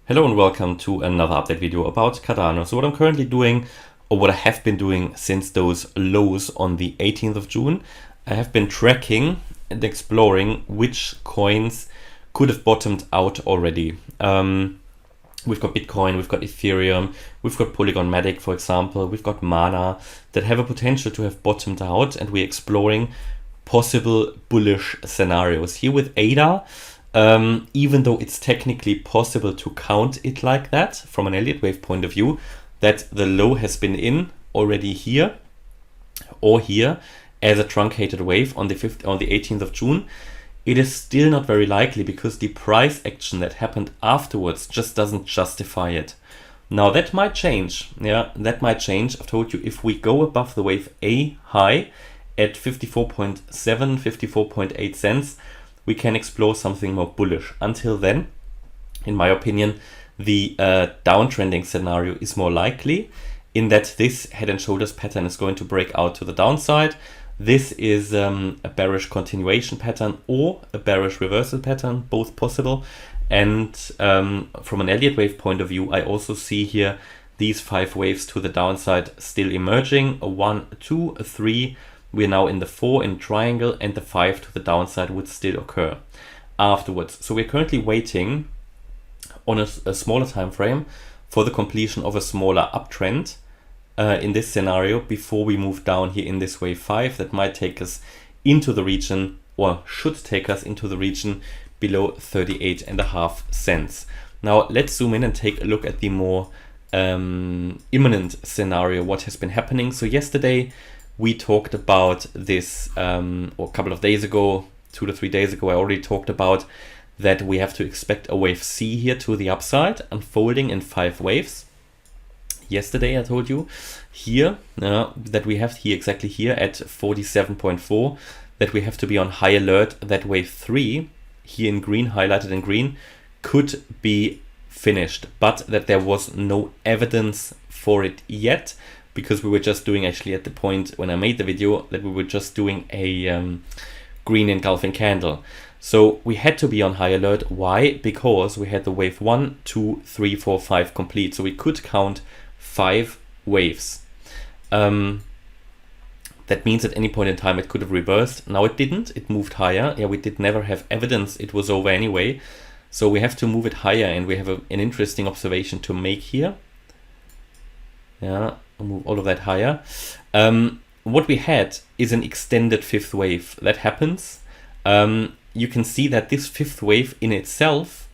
Hello and welcome to another update video about Cardano. So what I'm currently doing, or what I have been doing since those lows on the 18th of June, I have been tracking and exploring which coins could have bottomed out already. We've got Bitcoin, we've got Ethereum, we've got Polygon Matic, for example, we've got Mana that have a potential to have bottomed out, and we're exploring possible bullish scenarios. Here with ADA, even though it's technically possible to count it like that from an Elliott wave point of view, that the low has been in already here or here as a truncated wave on the 18th of June, it is still not very likely because the price action that happened afterwards just doesn't justify it. Now that might change. Yeah, that might change. I've told you, if we go above the wave A high at 54.7, 54.8 cents, we can explore something more bullish. Until then, in my opinion, the downtrending scenario is more likely, in that this head and shoulders pattern is going to break out to the downside. This is a bearish continuation pattern or a bearish reversal pattern, both possible. And from an Elliott wave point of view, I also see here these 5 waves to the downside still emerging. A 1, a 2, a 3. We're now in the 4 in triangle, and the 5 to the downside would still occur afterwards. So we're currently waiting on a smaller time frame for the completion of a smaller uptrend in this scenario before we move down here in this wave 5 that might take us into the region, or should take us into the region below 38.5 cents. Now let's zoom in and take a look at the more imminent scenario, what has been happening. So yesterday we talked about this, or a couple of days ago, 2 to 3 days ago, I already talked about that we have to expect a wave C here to the upside, unfolding in 5 waves. Yesterday I told you here that we have here, exactly here at 47.4, that we have to be on high alert that wave 3, here in green, highlighted in green, could be finished, but that there was no evidence for it yet, because we were just doing, actually at the point when I made the video, that we were just doing a green engulfing candle. So we had to be on high alert. Why? Because we had the wave 1, 2, 3, 4, 5 complete. So we could count 5 waves. That means at any point in time it could have reversed. Now it didn't, it moved higher. Yeah, we did never have evidence it was over anyway. So we have to move it higher, and we have an interesting observation to make here. Yeah, I'll move all of that higher. What we had is an extended 5th wave. That happens. You can see that this 5th wave in itself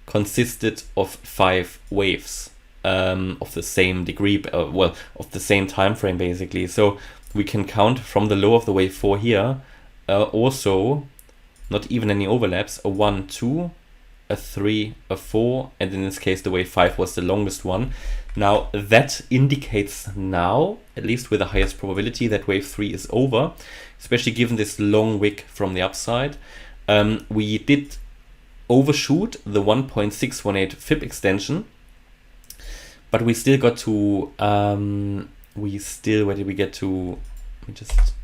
consisted of 5 waves of the same degree, well, of the same time frame basically. So we can count from the low of the wave 4 here, also not even any overlaps, a 1, 2, a 3, a 4, and in this case the wave 5 was the longest one. Now that indicates now, at least with the highest probability, that wave 3 is over, especially given this long wick from the upside. We did overshoot the 1.618 fib extension, but we still got to, where did we get to? We just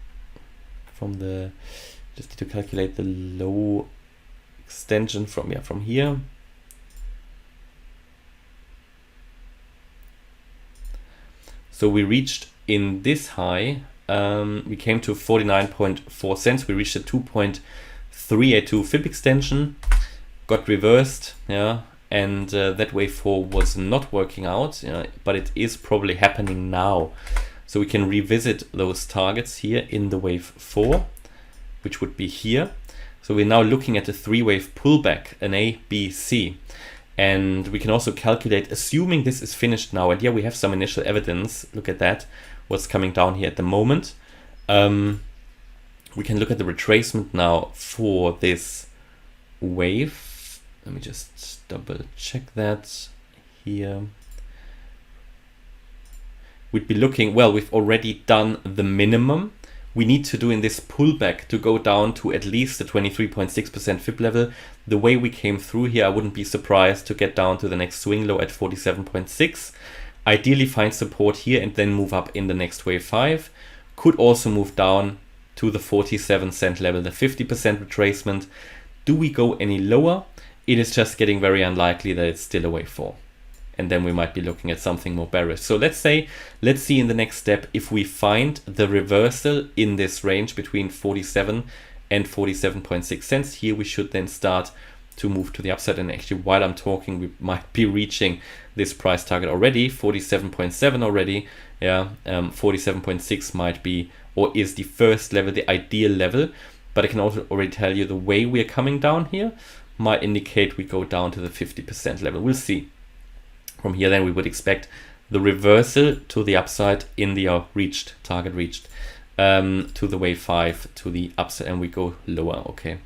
need to calculate the low extension from here. So we reached in this high, we came to 49.4 cents. We reached a 2.382 fib extension, got reversed, yeah, and that wave 4 was not working out, but it is probably happening now. So we can revisit those targets here in the wave 4, which would be here. So we're now looking at a 3-wave pullback, an A, B, C. And we can also calculate, assuming this is finished now, and yeah, we have some initial evidence. Look at that, what's coming down here at the moment. We can look at the retracement now for this wave. Let me just double check that here. We'd be looking, well, we've already done the minimum we need to do in this pullback to go down to at least the 23.6% fib level. The way we came through here, I wouldn't be surprised to get down to the next swing low at 47.6. Ideally find support here and then move up in the next wave 5. Could also move down to the 47 cent level, the 50% retracement. Do we go any lower? it is just getting very unlikely that it's still a wave 4. And then we might be looking at something more bearish. So let's see in the next step if we find the reversal in this range between 47 and 47.6 cents. Here we should then start to move to the upside. And actually, while I'm talking, we might be reaching this price target already, 47.7 already. Yeah, 47.6 might be, or is the first level, the ideal level. But I can also already tell you the way we are coming down here might indicate we go down to the 50% level. We'll see. From here, then we would expect the reversal to the upside in the target reached to the wave 5 to the upside, and we go lower. Okay.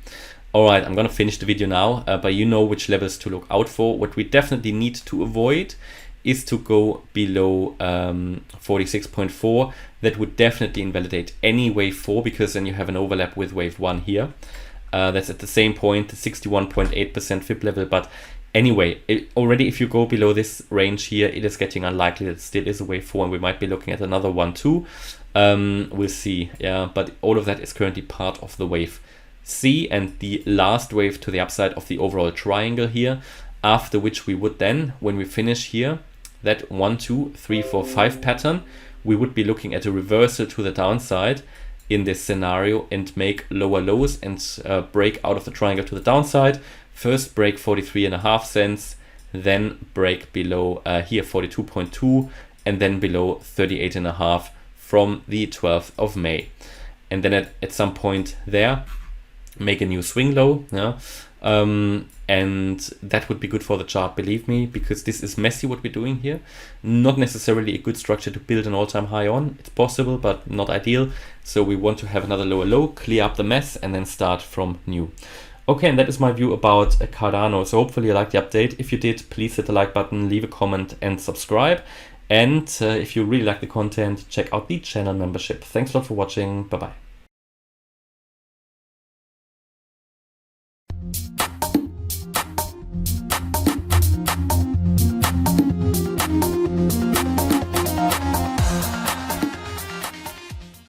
All right, I'm going to finish the video now, but you know which levels to look out for. What we definitely need to avoid is to go below 46.4. That would definitely invalidate any wave 4, because then you have an overlap with wave 1 here. That's at the same point, the 61.8% FIB level. But anyway, already if you go below this range here, it is getting unlikely that it still is a wave 4, and we might be looking at another one too. We'll see. Yeah, but all of that is currently part of the wave C and the last wave to the upside of the overall triangle here, after which we would then, when we finish here, that 1, 2, 3, 4, 5 pattern, we would be looking at a reversal to the downside in this scenario and make lower lows and break out of the triangle to the downside. First break 43.5 cents, then break below here 42.2, and then below 38.5 from the 12th of May. And then at some point there, make a new swing low. Yeah. And that would be good for the chart, believe me, because this is messy what we're doing here. Not necessarily a good structure to build an all-time high on. It's possible, but not ideal. So we want to have another lower low, clear up the mess, and then start from new. Okay, and that is my view about Cardano. So hopefully you liked the update. If you did, please hit the like button, leave a comment, and subscribe. And if you really like the content, check out the channel membership. Thanks a lot for watching. Bye-bye.